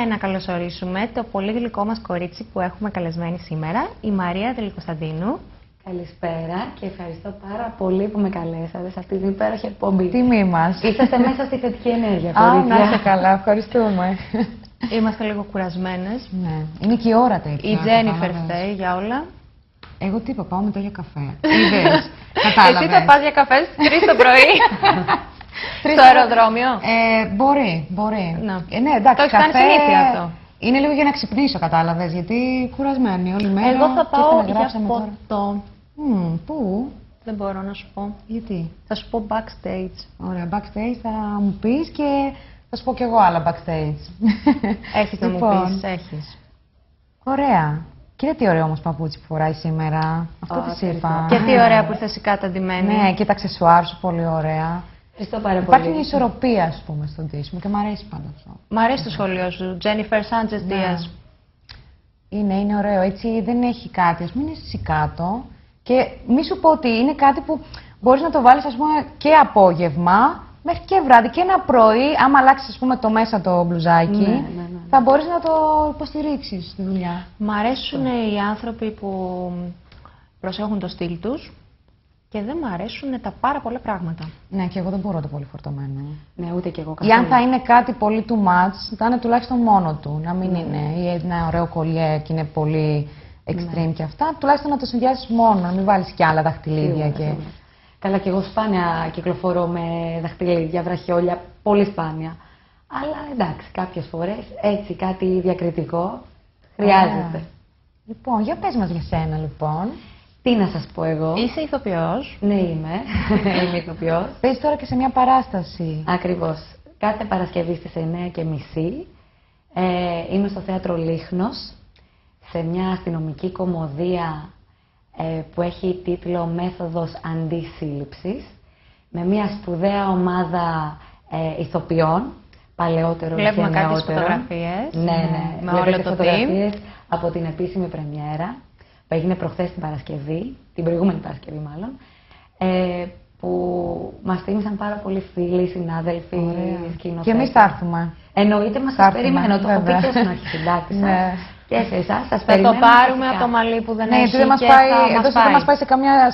Να καλωσορίσουμε το πολύ γλυκό μας κορίτσι που έχουμε καλεσμένη σήμερα, η Μαρία Τελικοσταντίνου. Καλησπέρα και ευχαριστώ πάρα πολύ που με καλέσατε σε αυτή την υπέροχη εκπομπή. Τιμή μας. Είσαστε μέσα στη θετική ενέργεια, Α, κορίτσια. να είστε καλά, ευχαριστούμε. Είμαστε λίγο κουρασμένες. Ναι, είναι και η ώρα τέτοια. Η Τζένιφερ φταίει για όλα. Εγώ τι είπα, πάω μετά για καφέ. Είδες, κατάλαβες. Εσύ θα πας για καφέ στις 3 το πρωί. Στο αεροδρόμιο. Μπορεί. Ναι, εντάξει, το έχεις κάνει συνήθεια αυτό. Είναι λίγο για να ξυπνήσω, κατάλαβες, γιατί κουρασμένη όλη μέρα. Εγώ θα πάω για ποτό. ποτό. Πού? Δεν μπορώ να σου πω. Γιατί? Θα σου πω backstage. Ωραία, backstage θα μου πεις και θα σου πω κι εγώ άλλα backstage. Έχεις να μου πεις, έχεις. Ωραία. Κοίτα τι ωραίο όμως παπούτσι που φοράει σήμερα. Αυτό της είπα. Και τι ωραία που ήρθε η κάτω ντυμένη. Ναι, και τα αξεσουάρ σου πολύ ωραία. Ευχαριστώ πάρα πολύ. Υπάρχει μια ισορροπία, ας πούμε, στον ντύσιμο και μου αρέσει πάντα αυτό. Μ' αρέσει το σχολείο σου. Τζένιφερ Σάντζες Δίας. Είναι ωραίο. Έτσι δεν έχει κάτι. Ας πούμε, είναι σικάτο. Και μη σου πω ότι είναι κάτι που μπορείς να το βάλεις, ας πούμε, και απόγευμα μέχρι και βράδυ και ένα πρωί. Άμα αλλάξεις, ας πούμε, το μέσα το μπλουζάκι, ναι. θα μπορείς να το υποστηρίξεις στη δουλειά. Μ' αρέσουν οι άνθρωποι που προσέχουν το στυλ τους. Και δεν μου αρέσουν τα πάρα πολλά πράγματα. Ναι, και εγώ δεν μπορώ το πολύ φορτωμένο. Ναι, ούτε και εγώ καθόλου. Ή αν θα είναι κάτι πολύ too much, θα είναι τουλάχιστον μόνο του. Να μην είναι ή ένα ωραίο κολλιέ και είναι πολύ extreme και αυτά. Τουλάχιστον να το συνδυάσεις μόνο, να μην βάλεις κι άλλα δαχτυλίδια. Σίγουρα. Καλά, και εγώ σπάνια κυκλοφορώ με δαχτυλίδια, βραχιόλια, πολύ σπάνια. Αλλά εντάξει, κάποιες φορές έτσι κάτι διακριτικό χρειάζεται. Λοιπόν, για πες μας για σένα λοιπόν. Τι να σας πω εγώ. Είσαι ηθοποιός. Ναι, είμαι. Είμαι ηθοποιός. Παίζεις τώρα και σε μια παράσταση. Ακριβώς. Κάθε Παρασκευή στις 9:30 είμαι στο Θέατρο Λίχνος σε μια αστυνομική κωμωδία που έχει τίτλο «Μέθοδος Αντίσυλληψης» με μια σπουδαία ομάδα ηθοποιών, παλαιότερων και νεότερων. Βλέπουμε κάποιες φωτογραφίες. Ναι. Με όλο το φωτογραφίες από την επίσημη πρεμιέρα που έγινε προχθές την Παρασκευή, την προηγούμενη Παρασκευή μάλλον, που μας θύμισαν πάρα πολλοί φίλοι, συνάδελφοι, σκηνοθέτες. Και εμείς θα έρθουμε. Εννοείται, μας σας περιμένω, το έχω πει και στην αρχή συντάκτη σας. Και σε εσάς, σας περιμένω. Θα το πάρουμε από το μαλλί που δεν έχει γιατί δεν μας πάει, δεν μας πάει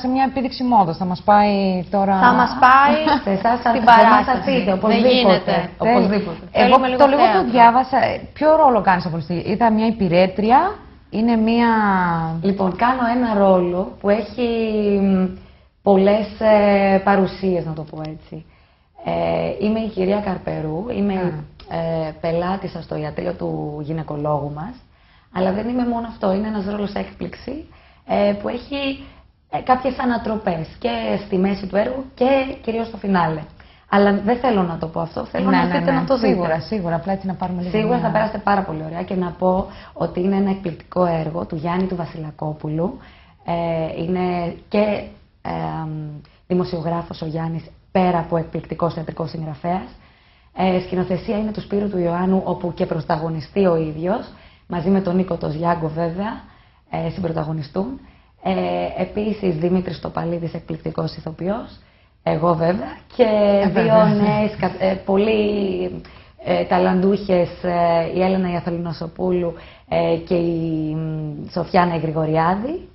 σε μια επίδειξη μόδας, θα μας πάει τώρα... Θα μας πάει σε εσάς, στην παράσταση. παράσταση. Οπωσδήποτε. Εγώ το λίγο το διάβασα, ποιο ρόλο κάνεις από τη είδα μια υπηρέτρια. Είναι μία... Λοιπόν, κάνω ένα ρόλο που έχει πολλές παρουσίες, να το πω έτσι. Είμαι η κυρία Καρπερού, είμαι πελάτησα στο ιατρείο του γυναικολόγου μας, αλλά δεν είμαι μόνο αυτό, είναι ένας ρόλος έκπληξη που έχει κάποιες ανατροπές και στη μέση του έργου και κυρίως στο φινάλε. Αλλά δεν θέλω να το πω αυτό, θέλω να έρθετε να το δείτε. Σίγουρα, απλά έτσι να πάρουμε λίγο. Σίγουρα θα περάσετε πάρα πολύ ωραία και να πω ότι είναι ένα εκπληκτικό έργο του Γιάννη του Βασιλακόπουλου. Είναι και δημοσιογράφος ο Γιάννης, πέρα από εκπληκτικός θεατρικός συγγραφέας. Σκηνοθεσία είναι του Σπύρου του Ιωάννου, όπου και πρωταγωνιστεί ο ίδιος, μαζί με τον Νίκο τον Γιάγκο βέβαια, συμπρωταγωνιστούν. Επίσης Δημήτρης Τοπαλίδης, εκπληκτικός ηθοποιός. Εγώ βέβαια και δύο νέες πολύ ταλαντούχες, η Έλενα Ιαθολινοσοπούλου και η Σοφιάνα Γρηγοριάδη.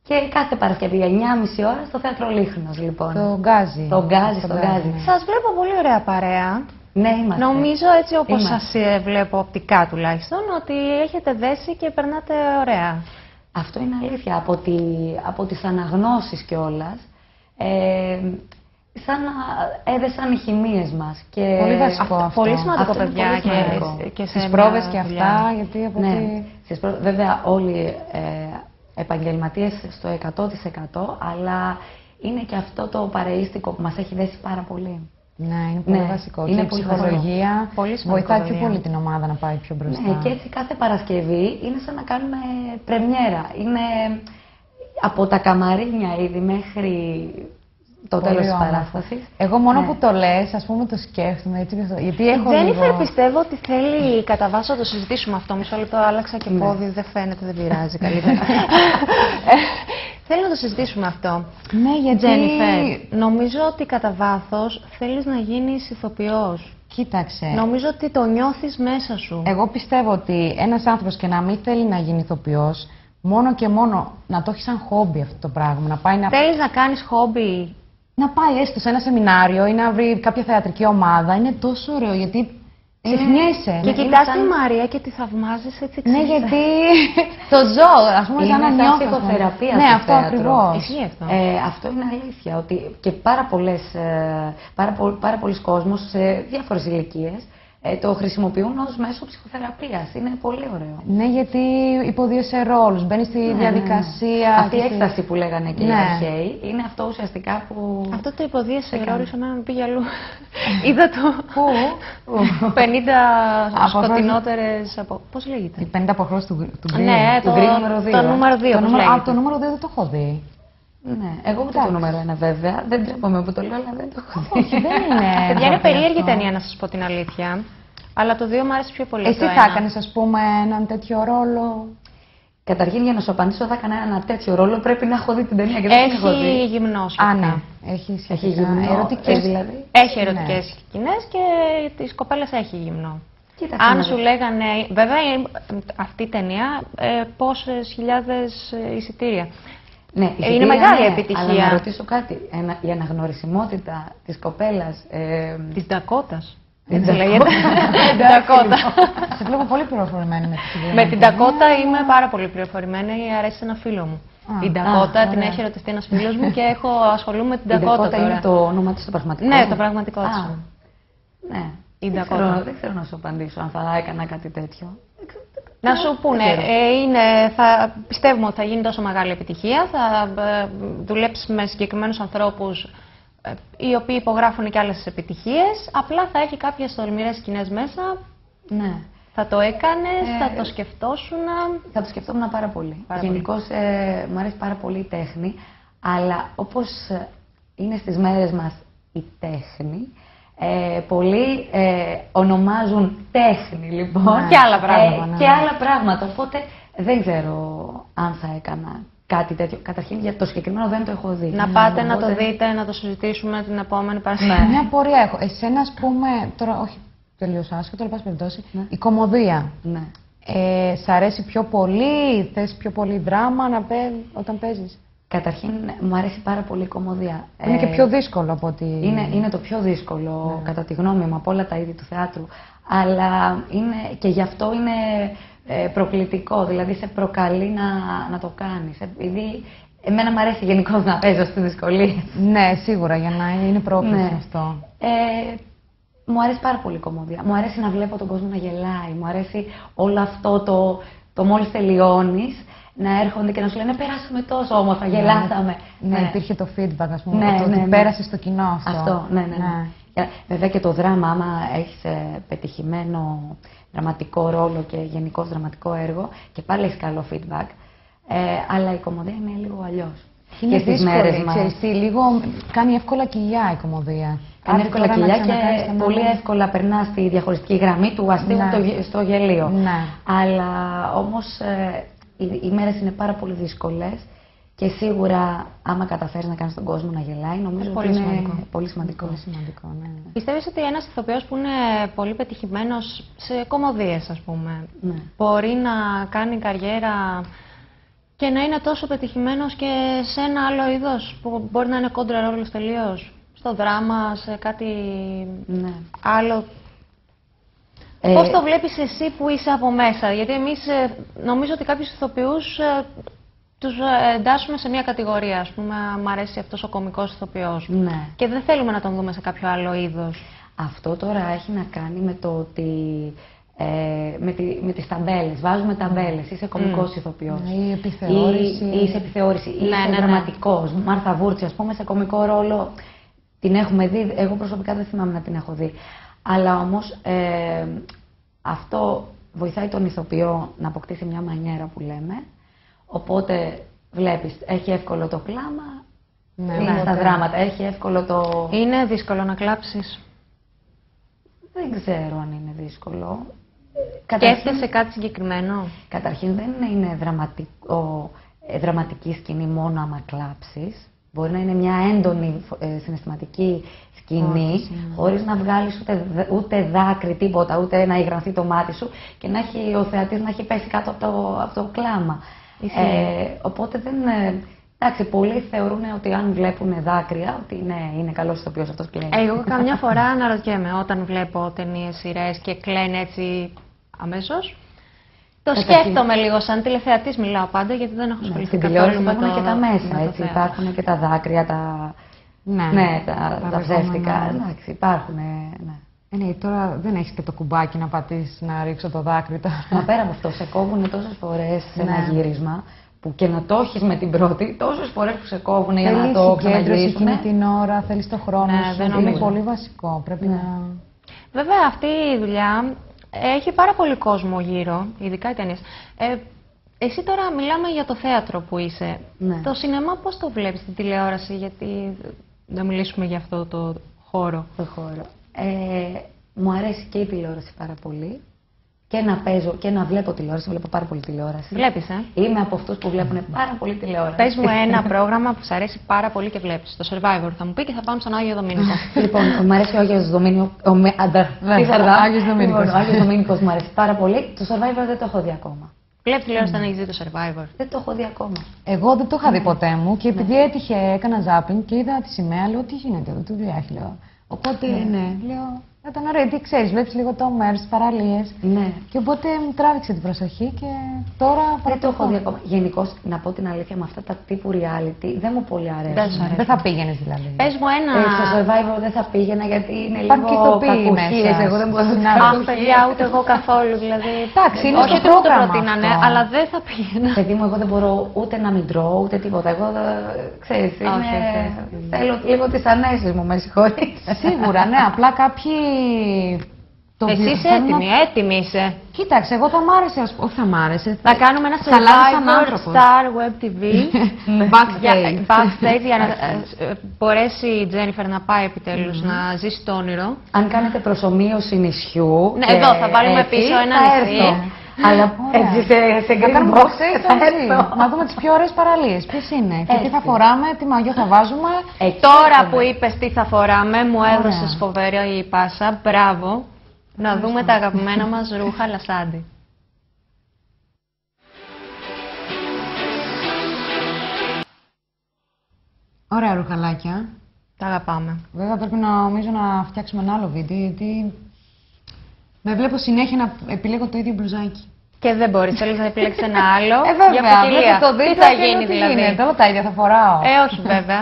Και κάθε Παρασκευή 9:30 ώρα στο Θέατρο Λίχνος, λοιπόν. Το Γκάζι. Το Γκάζι, στο Γκάζι. Σας βλέπω πολύ ωραία παρέα. Ναι, είμαστε. Νομίζω έτσι όπως σας βλέπω οπτικά τουλάχιστον, ότι έχετε δέσει και περνάτε ωραία. Αυτό είναι αλήθεια. Από τις αναγνώσεις κιόλας. Σαν να έδεσαν οι χημείες μας. Και πολύ βασικό αυτό. Πολύ σημαντικό, αυτό παιδιά, και στις πρόβες και αυτά, γιατί από ναι. Βέβαια όλοι επαγγελματίες στο 100%, αλλά είναι και αυτό το παρεΐστικο που μας έχει δέσει πάρα πολύ. Ναι, είναι πολύ βασικό. Είναι και η πολύ ψυχολογία πολύ σημαντικό, βοηθάει πιο βέβαια. πολύ την ομάδα να πάει πιο μπροστά. Ναι, και έτσι κάθε Παρασκευή είναι σαν να κάνουμε πρεμιέρα. Είναι από τα καμαρίνια ήδη μέχρι το τέλος της όμορφο. παράστασης. Εγώ μόνο Ναι. που το λες, ας πούμε, το σκέφτομαι έτσι. Γιατί έχω Τζένιφερ, λίγο... πιστεύω ότι θέλει κατά βάση να το συζητήσουμε αυτό. Μισό λεπτό, άλλαξα και πόδι, δεν φαίνεται, δεν πειράζει καλύτερα. Θέλω να το συζητήσουμε αυτό. Ναι, γιατί... Τζένιφερ, νομίζω ότι κατά βάθος θέλεις να γίνεις ηθοποιός. Κοίταξε. Νομίζω ότι το νιώθεις μέσα σου. Εγώ πιστεύω ότι ένας άνθρωπος και να μην θέλει να γίνει ηθοποιός, μόνο και μόνο να το έχει σαν χόμπι αυτό το πράγμα. Να πάει, Θέλεις να κάνεις χόμπι. να πάει έστω σε ένα σεμινάριο ή να βρει κάποια θεατρική ομάδα. Είναι τόσο ωραίο γιατί ξεχνιέσαι. Και είναι κοιτάς σαν- τη Μαρία και τη θαυμάζεις έτσι Ναι, ξύλα. γιατί το ζω, ας πούμε, Είναι σαν να σαν νιώθω. ας πούμε. ψυχοθεραπεία Ναι, στο αυτό θέατρο. ακριβώς. Ισχύει αυτό. Αυτό είναι αλήθεια, ότι και πάρα πολλοί κόσμος σε διάφορες ηλικίες το χρησιμοποιούν ως μέσο ψυχοθεραπείας. Είναι πολύ ωραίο. Ναι, γιατί υποδίωσε ρόλους, μπαίνει στη διαδικασία. Αυτή η και στη- έκσταση που λέγανε και οι Ναι. αρχαίοι είναι αυτό ουσιαστικά που... Αυτό το υποδίεσαι ρόλο σε μένα με πήγε αλλού. Είδα το Πού? 50 Από σκοτεινότερες από... Πώς λέγεται? Οι 50 αποχρώσεις του Γκριν. Ναι, το Green νούμερο 2. το νούμερο 2, Το πώς νούμερο, λέγεται. το νούμερο 2 δεν το έχω δει. Ναι, εγώ ούτε το νούμερο 1 βέβαια. Δεν τρέπομαι που το λέω, αλλά δεν το έχω δει. Όχι, δεν είναι. Παιδιά, είναι ντροπή περίεργη αυτό. ταινία, να σας πω την αλήθεια. Αλλά το 2 μου άρεσε πιο πολύ. Εσύ από το θα ένα. έκανες, ας πούμε, έναν τέτοιο ρόλο. Καταρχήν, για να σου απαντήσω, θα έκανα ένα τέτοιο ρόλο. Πρέπει να έχω δει την ταινία και δεν την έχω Έχει δει. γυμνό Α, σχετικά. ναι. Έχει Έχει σχετικά γυμνό, ερωτικές. δηλαδή. Έχει ερωτικές σκηνές και τις κοπέλες έχει γυμνό. Κοίταξε Αν να σου δεις. λέγανε, βέβαια αυτή η ταινία, πόσες χιλιάδες εισιτήρια. Ναι, Είναι εισιτήρια, μεγάλη ναι, επιτυχία. Αλλά να ρωτήσω κάτι. Η αναγνωρισιμότητα της κοπέλας. Της Ντακότας. Της Έτσι Ντακότα. λέγεται. Ντακότα. Σε βλέπω πολύ πληροφορημένη με τη συγκεκριμένη Με την ταινία. Ντακότα είμαι πάρα πολύ πληροφορημένη, αρέσει σε ένα φίλο μου. Α, Η Ντακότα την ωραία. έχει ερωτευτεί ένας φίλος μου και ασχολούμαι με την Η Ντακότα Ντακότα τώρα. είναι το όνομα της στο πραγματικό. Ναι, το πραγματικό της. Α, ναι. Η Δεν Ντακότα. ξέρω, δεν ξέρω να σου απαντήσω αν θα έκανα κάτι τέτοιο. Να σου πούνε, ξέρω. πιστεύουμε ότι θα γίνει τόσο μεγάλη επιτυχία, θα δουλέψεις με συγκεκριμένους ανθρώπους οι οποίοι υπογράφουν και άλλες επιτυχίες, απλά θα έχει κάποιες τολμηρές σκηνές μέσα, Ναι. θα το έκανες, θα το σκεφτόσουν. Θα το σκεφτόμουν πάρα πολύ. Πάρα Γενικώς μου αρέσει πάρα πολύ η τέχνη, αλλά όπως είναι στις μέρες μας η τέχνη, πολλοί ονομάζουν τέχνη, λοιπόν. Ναι. Και άλλα πράγματα, ναι. Και άλλα πράγματα, οπότε δεν ξέρω αν θα έκανα κάτι τέτοιο. Καταρχήν, για το συγκεκριμένο δεν το έχω δει. Να πάτε να το Οπότε- δείτε, να το συζητήσουμε την επόμενη Παρασκευή. Ναι. Μια απορία έχω. Εσένα, ας πούμε, τώρα όχι τελείως άσχετο, αλλά πάση περιπτώσει, Ναι. η κωμωδία. Ναι. Σ' αρέσει πιο πολύ, θες πιο πολύ δράμα όταν παίζεις. Καταρχήν, μου αρέσει πάρα πολύ η κωμωδία. Είναι και πιο δύσκολο από ότι... Είναι το πιο δύσκολο, κατά τη γνώμη μου, από όλα τα είδη του θεάτρου. Αλλά και γι' αυτό είναι προκλητικό, δηλαδή σε προκαλεί να το κάνεις. Επειδή εμένα μου αρέσει γενικώς να παίζω στις δυσκολίες. Ναι, σίγουρα, για να είναι πρόκληση Ναι. αυτό. Μου αρέσει πάρα πολύ η κωμωδία. Μου αρέσει να βλέπω τον κόσμο να γελάει. Μου αρέσει όλο αυτό το μόλις τελειώνεις, να έρχονται και να σου λένε περάσαμε τόσο όμορφα, γελάσαμε. Ναι, υπήρχε το feedback, ας πούμε, Ναι, το ότι ναι. πέρασε στο κοινό αυτό. Αυτό, ναι. Βέβαια και το δράμα, άμα έχεις πετυχημένο δραματικό ρόλο και γενικώς δραματικό έργο, και πάλι έχεις καλό feedback. Αλλά η κωμωδία είναι λίγο αλλιώς. Είναι και στις δύσκολη, μέρες μας. ξέρεις τι, λίγο κάνει εύκολα κοιλιά η κωμωδία. Κάνει Άντε εύκολα τώρα να κοιλιά ξανακάνεις και κανένα- πολύ εύκολα περνά στη διαχωριστική γραμμή του αστείου Ναι. στο γελίο. Ναι. Αλλά όμως οι μέρες είναι πάρα πολύ δύσκολες και σίγουρα άμα καταφέρεις να κάνεις τον κόσμο να γελάει, νομίζω Πολύ ότι είναι σημαντικό. πολύ σημαντικό. Πολύ σημαντικό, ναι. Πιστεύεις ότι ένας ηθοποιός που είναι πολύ πετυχημένος σε κωμωδίες, ας πούμε, Ναι. μπορεί να κάνει καριέρα και να είναι τόσο πετυχημένος και σε ένα άλλο είδος που μπορεί να είναι κόντρα ρόλος τελείως, στο δράμα, σε κάτι Ναι. άλλο? Πώς το βλέπεις εσύ που είσαι από μέσα? Γιατί εμείς νομίζω ότι κάποιους ηθοποιούς τους εντάσσουμε σε μια κατηγορία, ας πούμε, μ' αρέσει αυτός ο κωμικός ηθοποιός. Ναι. Και δεν θέλουμε να τον δούμε σε κάποιο άλλο είδος. Αυτό τώρα έχει να κάνει με το ότι με τις ταμπέλες. Βάζουμε ταμπέλες. Είσαι κωμικός ηθοποιός. Η επιθεώρηση. Ή είσαι επιθεώρηση. Ή Ναι, είσαι ναι, ναι. δραματικός. Μάρθα Βούρτση, ας πούμε, σε κωμικό ρόλο. την έχουμε δει, εγώ προσωπικά δεν θυμάμαι να την έχω δει. Αλλά όμως αυτό βοηθάει τον ηθοποιό να αποκτήσει μια μανιέρα που λέμε. Οπότε βλέπεις, έχει εύκολο το κλάμα, είναι στα δράματα, έχει εύκολο το... Είναι δύσκολο να κλάψεις? Δεν ξέρω αν είναι δύσκολο. Σκέφτεσαι κάτι συγκεκριμένο? Καταρχήν δεν είναι δραματική σκηνή μόνο άμα κλάψεις. Μπορεί να είναι μια έντονη συναισθηματική σκηνή, χωρίς να βγάλεις ούτε δάκρυ, τίποτα, ούτε να υγρανθεί το μάτι σου και να έχει ο θεατής να έχει πέσει κάτω από το κλάμα. Οπότε δεν... Εντάξει, πολλοί θεωρούν ότι αν βλέπουν δάκρυα, ότι είναι καλός ηθοποιός αυτός κλαίνει. Εγώ καμιά φορά αναρωτιέμαι όταν βλέπω ταινίες, σειρές και κλαίνε έτσι αμέσως. Το σκέφτομαι λίγο, σαν τηλεθεατής μιλάω πάντα, γιατί δεν έχω ασχοληθεί καθόλου με το... Υπάρχουν και τα μέσα, έτσι, υπάρχουν και τα δάκρυα, τα ψεύτικα, εντάξει, υπάρχουν, ναι, τώρα δεν έχεις και το κουμπάκι να πατήσεις, να ρίξω το δάκρυ τώρα. Μα πέρα από αυτό, σε κόβουν τόσες φορές σε ένα γύρισμα, που και να το έχεις με την πρώτη, τόσες φορές που σε κόβουν για να το ξαναγυρίσουν. Εκείνη την ώρα, θέλεις το χρόνο σου, είναι πολύ βασικό, πρέπει να... Βέβαια, αυτή η δουλειά έχει πάρα πολύ κόσμο γύρω, ειδικά οι ταινίες. Εσύ τώρα μιλάμε για το θέατρο που είσαι. Το σινεμά πώς το βλέπεις, την τηλεόραση, γιατί να μιλήσουμε για αυτό το χώρο. Μου αρέσει και η τηλεόραση πάρα πολύ. Και να παίζω και να βλέπω τηλεόραση, βλέπω πάρα πολύ τηλεόραση. Βλέπεις, Είμαι από αυτούς που βλέπουν πάρα πολύ τηλεόραση. Πες μου ένα πρόγραμμα που σου αρέσει πάρα πολύ και βλέπεις. Το Survivor θα μου πει και θα πάμε στον Άγιο Δομήνικο. Λοιπόν, μου αρέσει ο Άγιος Δομήνικος. Ο Άγιος Δομήνικος μου αρέσει πάρα πολύ. Το Survivor δεν το έχω δει ακόμα. Βλέπεις τηλεόραση όταν έχεις δει το Survivor? Δεν το έχω δει ακόμα. Εγώ δεν το είχα δει ποτέ μου και επειδή έτυχε, έκανα ζάπινγκ και είδα τη σημαία, λέω τι γίνεται εδώ, τι δουλειά έχει, λέω. Οπότε, λέω. Ήταν ωραίο, τι ξέρεις, βλέπεις λίγο το μέρος, τις παραλίες. Ναι. Και οπότε μου τράβηξε την προσοχή και τώρα δεν το έχω δει ακόμα. Γενικώς, να πω την αλήθεια, με αυτά τα τύπου reality δεν μου πολύ αρέσουν. Δεν θα πήγαινες δηλαδή? Πες μου ένα... στο Survivor δεν θα πήγαινα γιατί είναι λίγο κακουχίες. Εγώ δεν μπορώ να το κάνω. Παιδιά, ούτε εγώ καθόλου δηλαδή. Εντάξει, είναι όχι ότι μου το προτείνανε, αλλά δεν θα πήγαινα. Παιδί μου, εγώ δεν μπορώ ούτε να μην τρώω, ούτε τίποτα. Εγώ, ξέρεις, θέλω λίγο τις ανέσεις μου, με συγχωρείς. Σίγουρα, ναι, απλά κάποιοι... Εσύ είσαι έτοιμη είσαι. Κοίταξε, εγώ θα μ' άρεσε, όχι θα μ' άρεσε. Θα κάνουμε ένα Survivor Star Web TV backstage για να μπορέσει η Τζένιφερ να πάει επιτέλους να ζήσει το όνειρο. Αν κάνετε προσομοίωση νησιού. Ναι, εδώ θα βάλουμε πίσω ένα νησί. Αλλά έτσι σε γκριν box να δούμε τις πιο ωραίες παραλίες. Ποιες είναι και τι θα φοράμε, τι μαγιό θα βάζουμε. Τώρα που είπες τι θα φοράμε, μου έδωσες φοβερή η πάσα. Μπράβο. Να δούμε τα αγαπημένα μας ρούχα Λασάντι. Ωραία ρουχαλάκια. Τα αγαπάμε. Βέβαια πρέπει νομίζω να φτιάξουμε ένα άλλο βίντεο, γιατί με βλέπω συνέχεια να επιλέγω το ίδιο μπλουζάκι. Και δεν μπορείς, θέλεις να επιλέξεις ένα άλλο. Βέβαια, για ποικιλία. Τι θα γίνει δηλαδή? Εδώ τα ίδια θα φοράω. Όχι βέβαια.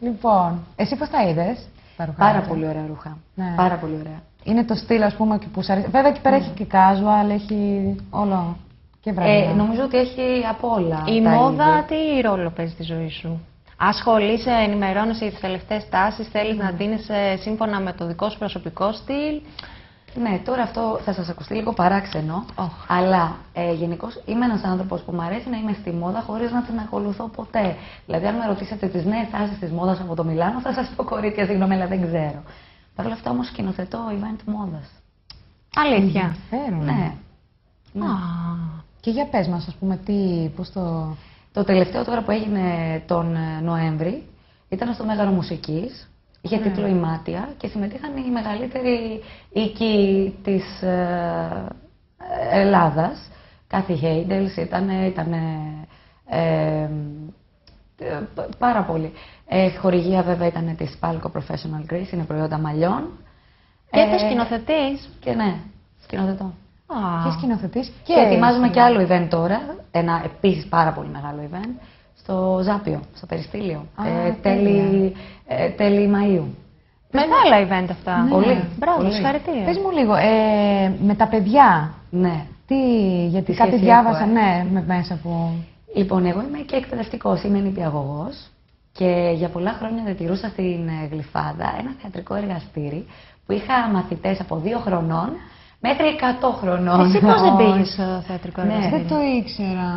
Λοιπόν, εσύ πώς τα είδες? Πάρα πολύ ωραία ρούχα. Πάρα πολύ ωραία. Είναι το στυλ, ας πούμε, που σου αρέσει. Βέβαια εκεί πέρα έχει και casual, έχει όλο και βράδυ. Νομίζω ότι έχει από όλα. Η μόδα τι ρόλο παίζει στη ζωή σου? Ασχολείσαι, ενημερώνεσαι για τις τελευταίες τάσεις, θέλεις να ντύνεσαι σύμφωνα με το δικό σου προσωπικό στυλ? Ναι, τώρα αυτό θα σας ακουστεί λίγο παράξενο, αλλά γενικώς είμαι ένας άνθρωπος που μου αρέσει να είμαι στη μόδα χωρίς να την ακολουθώ ποτέ. Δηλαδή, αν με ρωτήσετε τις νέες τάσεις της μόδας από το Μιλάνο, θα σας πω κορίτσια, συγγνώμη, αλλά δεν ξέρω. Παρ' όλα αυτά όμως σκηνοθετώ event μόδας. Αλήθεια? Ναι. Και για πες μας, ας πούμε, πώς το... Το τελευταίο τώρα που έγινε τον Νοέμβρη ήταν στο Μέγαρο Μουσικής. Είχε τίτλο «Η Μάτια» και συμμετείχαν οι μεγαλύτεροι οίκοι της Ελλάδας. Κάθι Χέιντελς ήταν πάρα πολύ. Χορηγία βέβαια ήταν της Palco Professional Greece, είναι προϊόντα μαλλιών. Και τα σκηνοθετείς? Και ναι, σκηνοθετώ. Και σκηνοθετείς. Και ετοιμάζουμε και άλλο event τώρα, ένα επίσης πάρα πολύ μεγάλο event, στο Ζάπιο, στο Περιστήλιο, τέλη Μαΐου. Μεγάλα event αυτά. Πολύ. Μπράβο, συγχαρητήρια. Πες μου λίγο, με τα παιδιά, γιατί κάτι διάβασα, μέσα που... Λοιπόν, εγώ είμαι και εκπαιδευτικός, είμαι νηπιαγωγός. Και για πολλά χρόνια διατηρούσα στην Γλυφάδα ένα θεατρικό εργαστήρι που είχα μαθητές από 2 χρονών μέχρι 100 χρονών. Εσύ πώς δεν πήγες στο θεατρικό εργαστήριο? Δεν το ήξερα.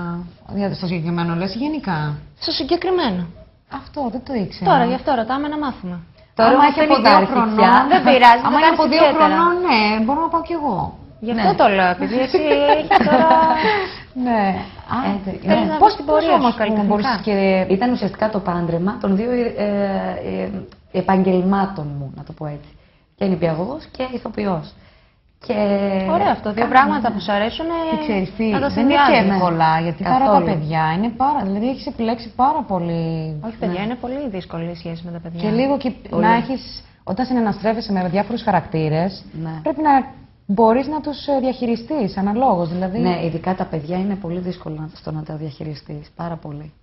Στο συγκεκριμένο λες γενικά? Στο συγκεκριμένο. Αυτό δεν το ήξερα. Τώρα, γι' αυτό ρωτάμε να μάθουμε. Τώρα άμα έχει από 2 χρονών, δεν πειράζει, άμα δεν είναι από 2 κάνεις ιδιαίτερα. χρονών, ναι, μπορώ να πάω κι εγώ. Γι' αυτό το λέω, επειδή εσύ έχεις τώρα... Ναι. Θέλεις να Πώς δεις την πορεία σου όμως καλλιτεχνικά. μπορούσες και... Ήταν ουσιαστικά το πάντρεμα των 2 επαγγελμάτων μου, να το πω έτσι. Και νηπιαγωγός και ηθοποιός. Και... Ωραίο αυτό, 2 πράγματα που σου αρέσουν Και ξέρεις τι, να τα δεν είναι και συνδυάζεις. εύκολα, γιατί τώρα τα Καθόλου. παιδιά είναι δηλαδή έχεις επιλέξει πάρα πολύ. Όχι, παιδιά, είναι πολύ δύσκολη η σχέση με τα παιδιά. Και λίγο και Πολύ. να έχεις, όταν συναναστρέφεσαι με διάφορους χαρακτήρες, Ναι. πρέπει να μπορείς να τους διαχειριστείς αναλόγως. Δηλαδή... Ναι, ειδικά τα παιδιά είναι πολύ δύσκολο να τα διαχειριστείς, πάρα πολύ.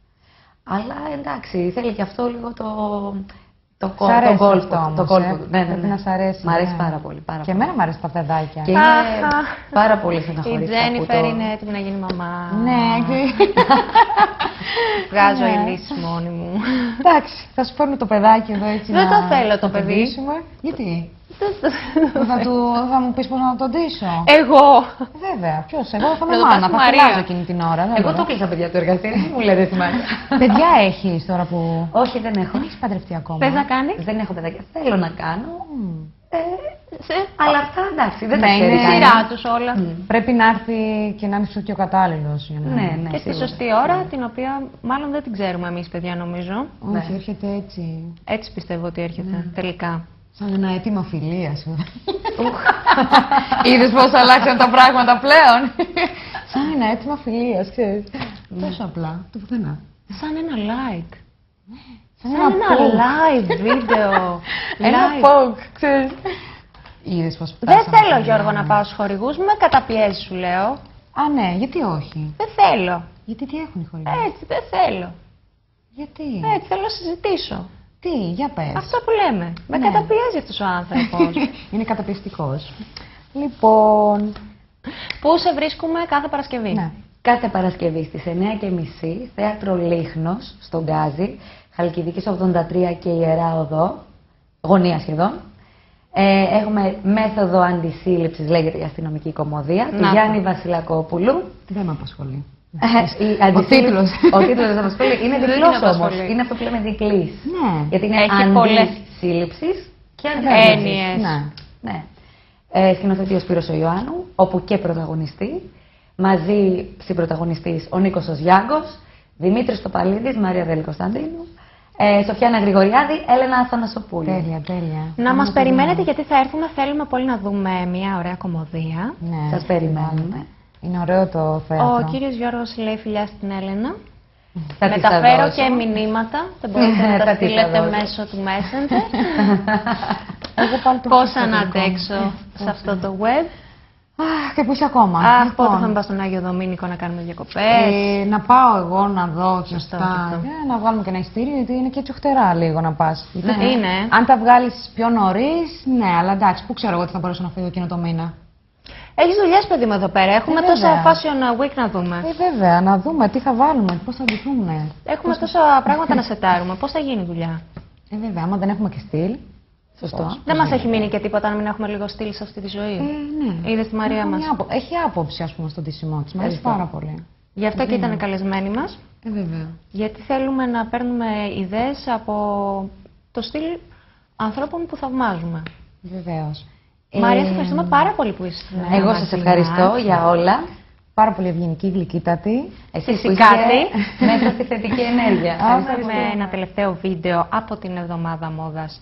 Αλλά εντάξει, θέλει και αυτό λίγο Σ' αρέσει κόλπο. αυτό όμως, Το κόλπο. Ναι, πρέπει να σ' αρέσει. Μ' αρέσει ναι. πάρα πολύ. Πάρα Και πολύ. εμένα μου αρέσει τα παιδάκια. Και είναι πάρα πολύ Η στεναχωρητικά. Τζένιφερ είναι έτοιμη να γίνει μαμά. Ναι, Βγάζω Ναι. οι λύσεις μόνη μου. εντάξει, θα σου φέρνω το παιδάκι εδώ έτσι Δεν να... το θέλω το να παιδί. ντύσουμε. Γιατί? θα μου πεις πώς να το ντύσω. Εγώ. Βέβαια, ποιος, εγώ θα Να με το μάνα, πας στη θα Μαρία. φυλάζω εκείνη την ώρα. δεν Εγώ μπορώ. το κλείσα παιδιά του εργαστήριου, μου λέτε θυμάμαι. Παιδιά έχεις τώρα που... Όχι, δεν έχω. Δεν έχεις παντρευτεί ακόμα. Θες να κάνεις? Δεν έχω παιδάκια. Θέλω να κάνω. Σε- Αλλά αυτά εντάξει, δεν Ναι, τα ξέρει είναι κανείς. Σειρά τους όλα. Πρέπει να έρθει και να είναι και ο κατάλληλος. Για να... Ναι, ναι. Και στη σίγουρα. σωστή ώρα, την οποία μάλλον δεν την ξέρουμε εμείς, παιδιά, νομίζω. Όχι, Ναι. έρχεται έτσι. Έτσι πιστεύω ότι έρχεται τελικά. Σαν ένα αίτημα φιλίας. Είδες πώς αλλάξαν τα πράγματα πλέον. Σαν ένα αίτημα φιλίας, ξέρεις. Τόσο απλά, το πουθενά. Σαν ένα like. Σαν Σαν ένα poke. live βίντεο. Ένα Live. poke, ξέρεις. Είδες πώς Δεν φτάσαμε θέλω, στο Γιώργο, σημείο. να πάω στους χορηγούς μου. Με καταπιέζεις, σου λέω. Α, ναι, γιατί όχι. Δεν θέλω. Γιατί τι έχουν οι χορηγοί. Έτσι, δεν θέλω. Γιατί. Έτσι, θέλω να συζητήσω. Τι, για πες. Αυτό που λέμε. Με Ναι. καταπιέζει αυτός ο άνθρωπος. Είναι καταπιστικός. Λοιπόν. Πού σε βρίσκουμε κάθε Παρασκευή. Ναι. Κάθε Παρασκευή στις 9:30, θέατρο Λίχνος, στον Γκάζι, Χαλκιδικής 83 και Ιερά Οδό, γωνία σχεδόν. Έχουμε μέθοδο αντισύλληψης, λέγεται η αστυνομική κομμωδία, του Να το. Γιάννη Βασιλακόπουλου. Δεν με απασχολεί. Η αντισύλληψη- τίτλος. Ο τίτλος δεν απασχολεί. Είναι Δεν διπλός την όμως. απασχολεί. Είναι αυτό που λέμε δικλής. Ναι. Γιατί είναι Έχει πολλές αντισύλληψης και Βέβαια. αντισύλληψης. Έννοιες. Ναι. Ναι. Σκηνοθετεί ο Σπύρος ο Ιωάννου, όπου και πρωταγωνιστή. Μαζί συμπρωταγωνιστής ο Νίκος ο Γιάγκος, Δημήτρης Τοπαλίδης, Μαρία Δέλη Κωνσταντίνου, Σοφιάνα Γρηγοριάδη, Έλενα Αθανασοπούλου. Τέλεια, τέλεια. Να μας περιμένετε γιατί θα έρθουμε. Θέλουμε πολύ να δούμε μια ωραία κομμωδία. Ναι. Σας περιμένουμε. Είναι ωραίο το θέατρο. Ο κύριος Γιώργος λέει φιλιά στην Έλενα. Θα της Μεταφέρω τα δώσω. και μηνύματα. Δεν μπορείτε να Θα τα της τα στείλετε δώσω. μέσω του Messenger. Εγώ πάλι το Πώς έχω να στο δικό μου. αντέξω σε αυτό το web. Αχ, και πού είσαι ακόμα. Αχ, Λοιπόν, πότε θα πάω στον Άγιο Δομήνικο να κάνουμε διακοπές. να πάω εγώ να δω και Σωστό αυτά. και αυτό. Να βγάλουμε και ένα ειστήριο, γιατί είναι και τσουχτερά λίγο να πας. Ναι. Είναι. Αν τα βγάλεις πιο νωρίς, ναι, αλλά εντάξει, πού ξέρω εγώ τι θα μπορέσω να φύγω εκείνο το μήνα. Έχεις δουλειές, παιδί μου, εδώ πέρα. Έχουμε βέβαια. τόσα Fashion Week να δούμε. Βέβαια, να δούμε τι θα βάλουμε, πώς θα ντυθούμε. Έχουμε τόσα πράγματα να σετάρουμε. Πώς θα γίνει η δουλειά. Βέβαια, άμα δεν έχουμε και στυλ. Σωστό. Δεν μας έχει μείνει και τίποτα αν μην έχουμε λίγο στυλ σε αυτή τη ζωή. Ναι. Είδες τη Μαρία μας. Έχει άποψη, ας πούμε, στον ντύσιμό της. Μ' αρέσει Ευχαριστώ. πάρα πολύ. Γι' αυτό και ήταν καλεσμένοι μας. Βέβαια. Γιατί θέλουμε να παίρνουμε ιδέες από το στυλ ανθρώπων που θαυμάζουμε. Βεβαίως. Μαρία, σε ευχαριστούμε πάρα πολύ που είσαι. Εγώ μαζί σας ευχαριστώ μας. για όλα. Πάρα πολύ ευγενική, γλυκύτατη. Εσείς που Φυσικάτη. είστε μέσα στη θετική ενέργεια. Θα έχουμε ένα τελευταίο βίντεο από την εβδομάδα μόδας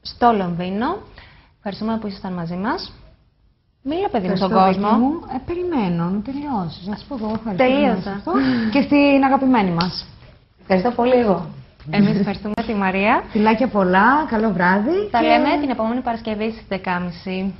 στο Λονδίνο. Ευχαριστούμε που ήσασταν μαζί μας. Μίλα, παιδί μου, στον Ευχαριστώ, κόσμο. Βίκυ μου. Περιμένω να τελειώσεις. Να σου πω εγώ ευχαριστώ. Τελείωσα. Αυτό. Και στην αγαπημένη μας. Ευχαριστώ πολύ εγώ. Εμείς ευχαριστούμε τη Μαρία. Φιλάκια πολλά, καλό βράδυ. Θα και- λέμε την επόμενη Παρασκευή στις 10.30.